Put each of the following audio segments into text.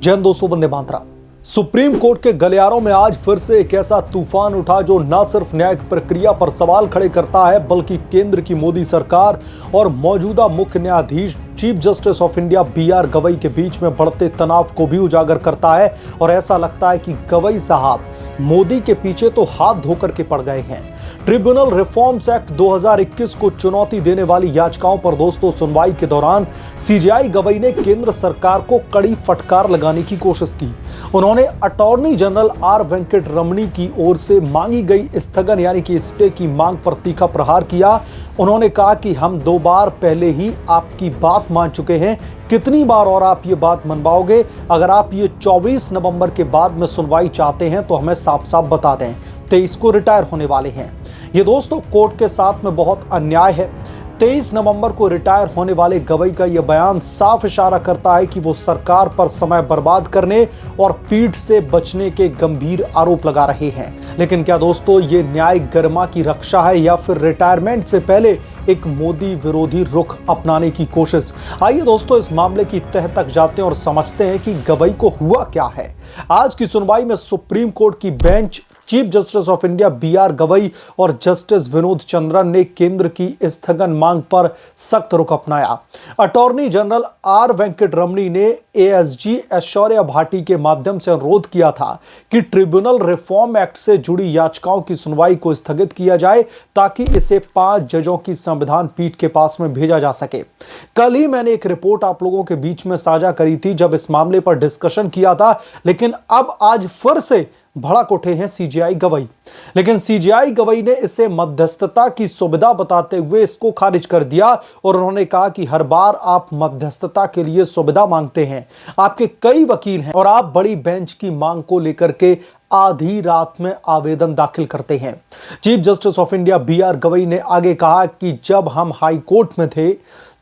जय हिंद दोस्तों, Vande Mataram. Supreme court के गलियारों में आज फिर से एक ऐसा तूफान उठा जो न सिर्फ न्यायिक प्रक्रिया पर सवाल खड़े करता है, बल्कि केंद्र की मोदी सरकार और मौजूदा मुख्य न्यायाधीश chief justice of India B R. Gavai के बीच में बढ़ते तनाव को भी उजागर करता है। और ऐसा लगता है कि गवई साहब मोदी के पीछे तो हाथ धोकर के पड़ गए हैं। ट्रिब्यूनल रिफॉर्म्स एक्ट 2021 को चुनौती देने वाली याचिकाओं पर दोस्तों सुनवाई के दौरान सीजेआई गवई ने केंद्र सरकार को कड़ी फटकार लगाने की कोशिश की। उन्होंने अटॉर्नी जनरल आर वेंकट रमणी की ओर से मांगी गई स्थगन यानी कि स्टे की मांग पर तीखा प्रहार किया। उन्होंने कहा कि हम 2 बार पहले ही आपकी बात मान चुके हैं, कितनी बार और आप ये बात मनवाओगे? अगर आप ये 24 नवंबर के बाद में सुनवाई चाहते हैं तो हमें साफ साफ बता दें। 23 को रिटायर होने वाले हैं। ये दोस्तों कोर्ट के साथ में बहुत अन्याय है। 23 नवंबर को रिटायर होने वाले गवई का यह बयान साफ इशारा करता है कि वो सरकार पर समय बर्बाद करने और पीठ से बचने के गंभीर आरोप लगा रहे हैं। लेकिन क्या दोस्तों ये न्यायिक गरिमा की रक्षा है या फिर रिटायरमेंट से पहले एक मोदी विरोधी रुख अपनाने की कोशिश? आइए दोस्तों इस मामले की तह तक जाते हैं और समझते हैं कि गवई को हुआ क्या है। आज की सुनवाई में सुप्रीम कोर्ट की bench chief justice of India B R. Gavai और जस्टिस विनोद चंद्रन ने केंद्र की स्थगन मांग पर सख्त रुख अपनाया। अटॉर्नी जनरल आर वेंकट रमणी ने एएसजी ऐश्वर्या भाटी के माध्यम से अनुरोध किया था कि ट्रिब्यूनल रिफॉर्म एक्ट से जुड़ी याचिकाओं की सुनवाई को स्थगित किया जाए ताकि इसे 5 जजों की संविधान पीठ के पास में भेजा जा सके। कल ही मैंने एक रिपोर्ट आप लोगों के बीच में साझा करी थी जब इस मामले पर डिस्कशन किया था, लेकिन अब आज फिर से भड़क उठे हैं सीजेआई गवई। लेकिन सीजेआई गवई ने इसे मध्यस्थता की सुविधा बताते हुए इसको खारिज कर दिया और उन्होंने कहा कि हर बार आप मध्यस्थता के लिए सुविधा मांगते हैं, आपके कई वकील हैं और आप बड़ी बेंच की मांग को लेकर के आधी रात में आवेदन दाखिल करते हैं। Chief justice of India B R. Gavai ने आगे कहा कि जब हम हाई कोर्ट में थे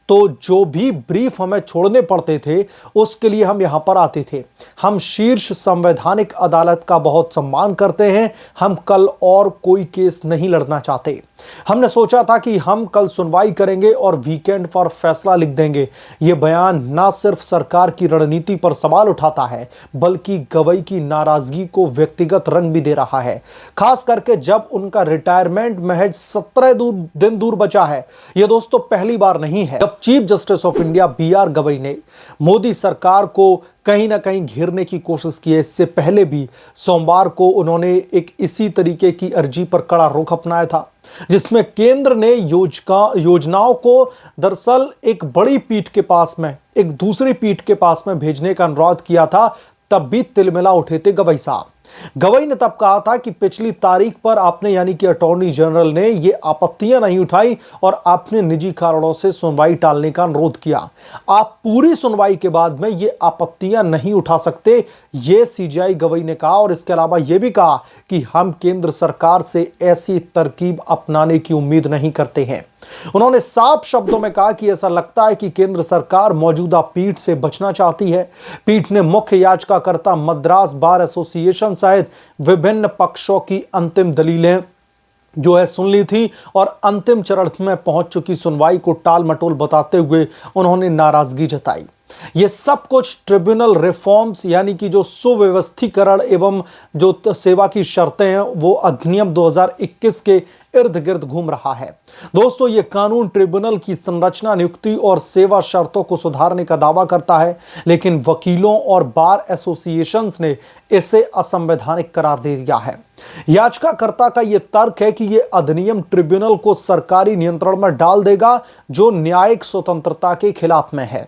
तो जो भी ब्रीफ हमें छोड़ने पड़ते थे उसके लिए हम यहां पर आते थे। हम शीर्ष संवैधानिक अदालत का बहुत सम्मान करते हैं। हम कल और कोई केस नहीं लड़ना चाहते। हमने सोचा था कि हम कल सुनवाई करेंगे और वीकेंड पर फैसला लिख देंगे। यह बयान ना सिर्फ सरकार की रणनीति पर सवाल उठाता है, बल्कि गवई की नाराजगी को व्यक्तिगत रंग भी दे रहा है, खास करके जब उनका रिटायरमेंट महज 17 दिन दूर बचा है। यह दोस्तों पहली बार नहीं है जब chief justice of India B R. Gavai ने मोदी सरकार को कहीं ना कहीं घेरने की कोशिश की है। इससे पहले भी सोमवार को उन्होंने एक इसी तरीके की अर्जी पर कड़ा रुख अपनाया था, जिसमें केंद्र ने योजनाओं को दरअसल एक बड़ी पीठ के पास में एक दूसरी पीठ के पास में भेजने का अनुरोध किया था। तब भी तिलमिला उठे थे गवई साहब। गवई ने तब कहा था कि पिछली तारीख पर आपने यानी कि अटॉर्नी जनरल ने ये आपत्तियां नहीं उठाई और आपने निजी कारणों से सुनवाई टालने का अनुरोध किया। आप पूरी सुनवाई के बाद में ये आपत्तियां नहीं उठा सकते, ये सीजेआई गवई ने कहा। और इसके अलावा यह भी कहा कि हम केंद्र सरकार से ऐसी तरकीब अपनाने की उम्मीद नहीं करते हैं। उन्होंने साफ शब्दों में कहा कि ऐसा लगता है कि केंद्र सरकार मौजूदा पीठ से बचना चाहती है। पीठ ने मुख्य याचिकाकर्ता मद्रास बार एसोसिएशन सहित विभिन्न पक्षों की अंतिम दलीलें जो है सुन ली थी और अंतिम चरण में पहुंच चुकी सुनवाई को टाल मटोल बताते हुए उन्होंने नाराजगी जताई। ये सब कुछ ट्रिब्यूनल रिफॉर्म्स यानी कि जो सुव्यवस्थीकरण एवं जो सेवा की शर्तें हैं वो अधिनियम 2021 के इर्द गिर्द घूम रहा है। दोस्तों ये कानून ट्रिब्यूनल की संरचना, नियुक्ति और सेवा शर्तों को सुधारने का दावा करता है, लेकिन वकीलों और बार एसोसिएशंस ने इसे असंवैधानिक करार दे दिया है। याचिकाकर्ता का यह तर्क है कि यह अधिनियम ट्रिब्यूनल को सरकारी नियंत्रण में डाल देगा जो न्यायिक स्वतंत्रता के खिलाफ में है।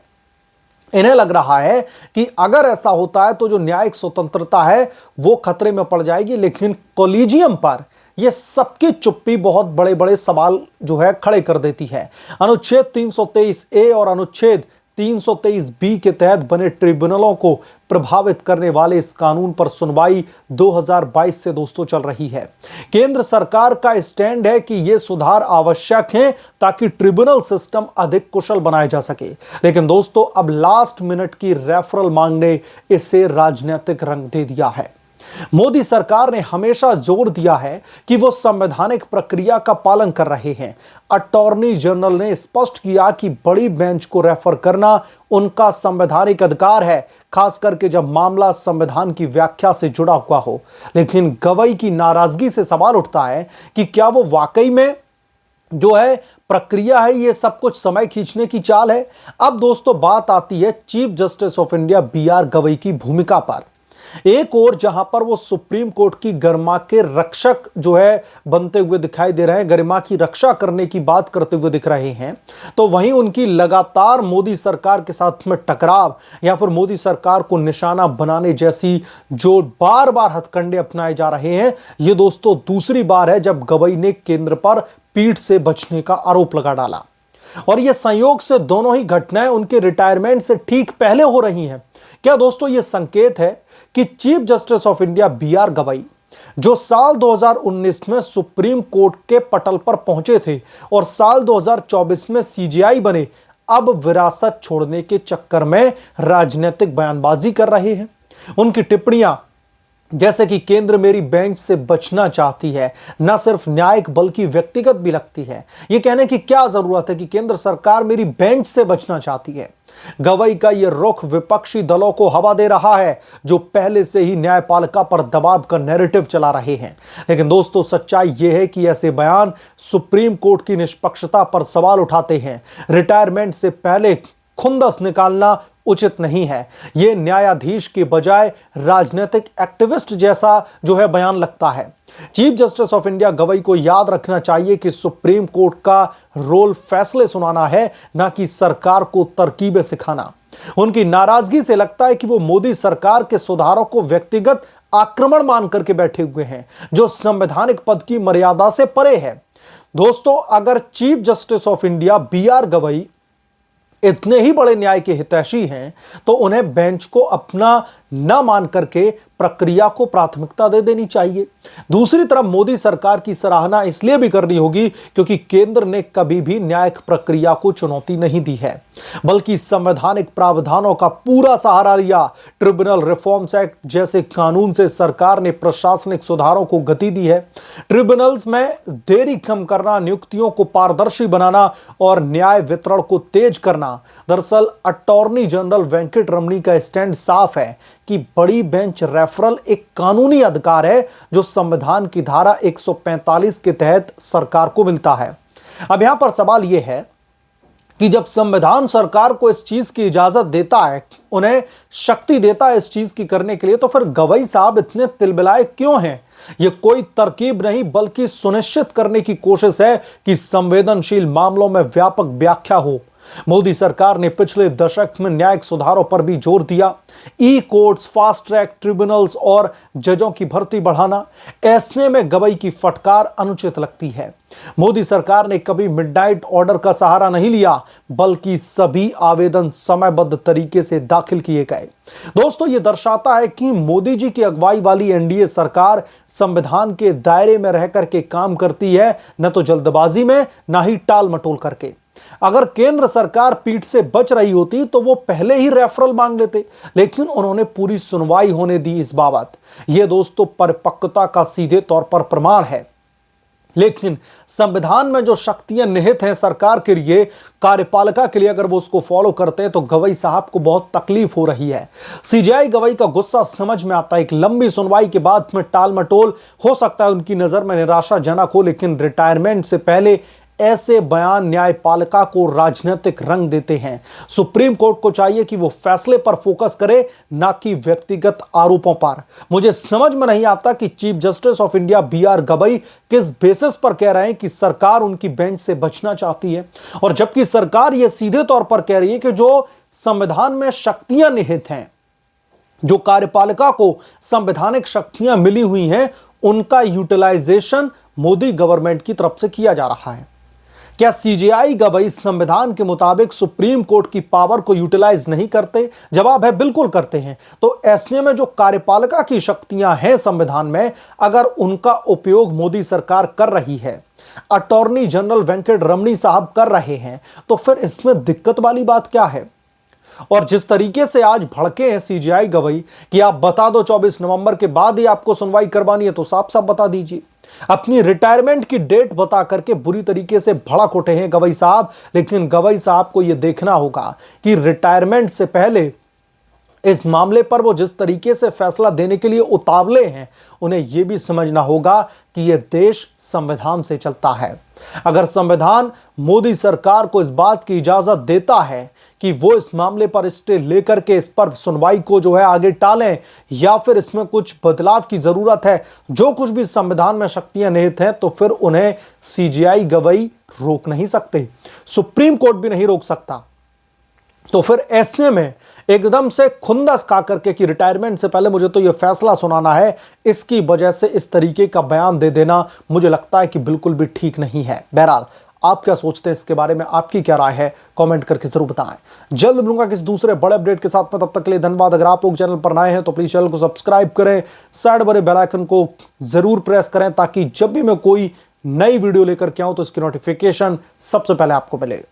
इन्हें लग रहा है कि अगर ऐसा होता है तो जो न्यायिक स्वतंत्रता है वो खतरे में पड़ जाएगी। लेकिन कॉलेजियम पर यह सबकी चुप्पी बहुत बड़े बड़े सवाल जो है खड़े कर देती है। अनुच्छेद 323A और अनुच्छेद 323B के तहत बने ट्रिब्यूनलों को प्रभावित करने वाले इस कानून पर सुनवाई 2022 से दोस्तों चल रही है। केंद्र सरकार का स्टैंड है कि ये सुधार आवश्यक हैं ताकि ट्रिब्यूनल सिस्टम अधिक कुशल बनाया जा सके। लेकिन दोस्तों अब लास्ट मिनट की रेफरल मांग ने इसे राजनीतिक रंग दे दिया है। मोदी सरकार ने हमेशा जोर दिया है कि वो संवैधानिक प्रक्रिया का पालन कर रहे हैं। अटॉर्नी जनरल ने स्पष्ट किया कि बड़ी बेंच को रेफर करना उनका संवैधानिक अधिकार है। खास करके जब मामला संविधान की व्याख्या से जुड़ा हुआ हो। लेकिन गवई की नाराजगी से सवाल उठता है कि क्या वो वाकई में जो है प्रक्रिया है, ये सब कुछ समय खींचने की चाल है। अब दोस्तों बात आती है chief justice of India B R Gavai की भूमिका पर। एक और जहां पर वो सुप्रीम कोर्ट की गरिमा के रक्षक जो है बनते हुए दिखाई दे रहे हैं, गरिमा की रक्षा करने की बात करते हुए दिख रहे हैं, तो वहीं उनकी लगातार मोदी सरकार के साथ में टकराव या फिर मोदी सरकार को निशाना बनाने जैसी जो बार बार हथकंडे अपनाए जा रहे हैं, ये दोस्तों दूसरी बार है जब गवई ने केंद्र पर पीठ से बचने का आरोप लगा डाला। और यह संयोग से दोनों ही घटनाएं उनके रिटायरमेंट से ठीक पहले हो रही हैं। क्या दोस्तों यह संकेत है कि chief justice of India B R Gavai, जो साल 2019 में सुप्रीम कोर्ट के पटल पर पहुंचे थे और साल 2024 में सीजेआई बने, अब विरासत छोड़ने के चक्कर में राजनीतिक बयानबाजी कर रहे हैं। उनकी टिप्पणियां जैसे कि केंद्र मेरी बेंच से बचना चाहती है, न सिर्फ न्यायिक बल्कि व्यक्तिगत भी लगती है। यह कहने की क्या जरूरत है कि केंद्र सरकार मेरी बेंच से बचना चाहती है। गवई का यह रुख विपक्षी दलों को हवा दे रहा है, जो पहले से ही न्यायपालिका पर दबाव का नैरेटिव चला रहे हैं। लेकिन दोस्तों सच्चाई यह है कि ऐसे बयान सुप्रीम कोर्ट की निष्पक्षता पर सवाल उठाते हैं। रिटायरमेंट से पहले खुंदस निकालना उचित नहीं है। यह न्यायाधीश के बजाय राजनीतिक एक्टिविस्ट जैसा जो है बयान लगता है। Chief justice of India Gavai को याद रखना चाहिए कि सुप्रीम कोर्ट का रोल फैसले सुनाना है, ना कि सरकार को तरकीबें सिखाना। उनकी नाराजगी से लगता है कि वो मोदी सरकार के सुधारों को व्यक्तिगत आक्रमण मान करके बैठे हुए हैं, जो संवैधानिक पद की मर्यादा से परे है। दोस्तों अगर chief justice of India B R Gavai इतने ही बड़े न्याय के हितैषी हैं, तो उन्हें बेंच को अपना न मान करके प्रक्रिया को प्राथमिकता दे देनी चाहिए। दूसरी तरफ मोदी सरकार की सराहना इसलिए भी करनी होगी क्योंकि केंद्र ने कभी भी न्यायिक प्रक्रिया को चुनौती नहीं दी है, बल्कि संवैधानिक प्रावधानों का पूरा सहारा लिया। ट्रिब्यूनल रिफॉर्म्स एक्ट जैसे कानून से सरकार ने प्रशासनिक सुधारों को गति दी है। ट्रिब्यूनल्स में देरी कम करना, नियुक्तियों को पारदर्शी बनाना और न्याय वितरण को तेज करना। दरअसल अटॉर्नी जनरल वेंकट रमणी का स्टैंड साफ है कि बड़ी बेंच रेफरल एक कानूनी अधिकार है जो संविधान की धारा 145 के तहत सरकार को मिलता है। अब यहां पर सवाल यह है कि जब संविधान सरकार को इस चीज की इजाजत देता है, उन्हें शक्ति देता है इस चीज की करने के लिए, तो फिर गवई साहब इतने तिलबिलाए क्यों हैं? यह कोई तरकीब नहीं बल्कि सुनिश्चित करने की कोशिश है कि संवेदनशील मामलों में व्यापक व्याख्या हो। मोदी सरकार ने पिछले दशक में न्यायिक सुधारों पर भी जोर दिया। ई कोर्ट्स, फास्ट ट्रैक ट्रिब्यूनल्स और जजों की भर्ती बढ़ाना। ऐसे में गवई की फटकार अनुचित लगती है। मोदी सरकार ने कभी मिडनाइट ऑर्डर का सहारा नहीं लिया, बल्कि सभी आवेदन समयबद्ध तरीके से दाखिल किए गए। दोस्तों यह दर्शाता है कि मोदी जी की अगुवाई वाली एनडीए सरकार संविधान के दायरे में रहकर के काम करती है, न तो जल्दबाजी में, न ही टाल मटोल करके। अगर केंद्र सरकार पीठ से बच रही होती तो वो पहले ही रेफरल मांग लेते, लेकिन उन्होंने पूरी सुनवाई होने दी इस बाबत। यह दोस्तों परिपक्वता का सीधे तौर पर प्रमाण है। लेकिन संविधान में जो शक्तियां निहित हैं सरकार के लिए, कार्यपालिका के लिए, अगर वो उसको फॉलो करते हैं तो गवई साहब को बहुत तकलीफ हो रही है। सीजेआई गवई का गुस्सा समझ में आता है। एक लंबी सुनवाई के बाद में टाल मटोल हो सकता है उनकी नजर में निराशाजनक हो, लेकिन रिटायरमेंट से पहले ऐसे बयान न्यायपालिका को राजनीतिक रंग देते हैं। सुप्रीम कोर्ट को चाहिए कि वो फैसले पर फोकस करे, ना कि व्यक्तिगत आरोपों पर। मुझे समझ में नहीं आता कि chief justice of India B R Gavai किस बेसिस पर कह रहे हैं कि सरकार उनकी बेंच से बचना चाहती है, और जबकि सरकार यह सीधे तौर पर कह रही है कि जो संविधान में शक्तियां निहित हैं, जो कार्यपालिका को संवैधानिक शक्तियां मिली हुई हैं, उनका यूटिलाइजेशन मोदी गवर्नमेंट की तरफ से किया जा रहा है। क्या सीजेआई गवई संविधान के मुताबिक सुप्रीम कोर्ट की पावर को यूटिलाइज नहीं करते? जवाब है बिल्कुल करते हैं। तो ऐसे में जो कार्यपालिका की शक्तियां हैं संविधान में, अगर उनका उपयोग मोदी सरकार कर रही है, अटॉर्नी जनरल वेंकट रमणी साहब कर रहे हैं, तो फिर इसमें दिक्कत वाली बात क्या है? और जिस तरीके से आज भड़के हैं सीजेआई गवई कि आप बता दो 24 नवंबर के बाद ही आपको सुनवाई करवानी है, तो साफ साफ बता दीजिए। अपनी रिटायरमेंट की डेट बता करके बुरी तरीके से भड़क उठे हैं गवई साहब। लेकिन गवई साहब को यह देखना होगा कि रिटायरमेंट से पहले इस मामले पर वो जिस तरीके से फैसला देने के लिए उतावले हैं, उन्हें यह भी समझना होगा कि यह देश संविधान से चलता है। अगर संविधान मोदी सरकार को इस बात की इजाजत देता है कि वो इस मामले पर स्टे लेकर के इस पर सुनवाई को जो है आगे टालें, या फिर इसमें कुछ बदलाव की जरूरत है, जो कुछ भी संविधान में शक्तियां निहित हैं, तो फिर उन्हें सीजीआई गवाही रोक नहीं सकते, सुप्रीम कोर्ट भी नहीं रोक सकता। तो फिर ऐसे में एकदम से खुंदस खा करके कि रिटायरमेंट से पहले मुझे तो यह फैसला सुनाना है, इसकी वजह से इस तरीके का बयान दे देना मुझे लगता है कि बिल्कुल भी ठीक नहीं है। बहरहाल आप क्या सोचते हैं इसके बारे में, आपकी क्या राय है, कमेंट करके जरूर बताएं। जल्द मिलूंगा किसी दूसरे बड़े अपडेट के साथ में, तब तक के लिए धन्यवाद। अगर आप लोग चैनल पर नए हैं तो प्लीज चैनल को सब्सक्राइब करें, साइड वाले बेल आइकन को जरूर प्रेस करें, ताकि जब भी मैं कोई नई वीडियो लेकर के आऊं तो इसकी नोटिफिकेशन सबसे पहले आपको मिले।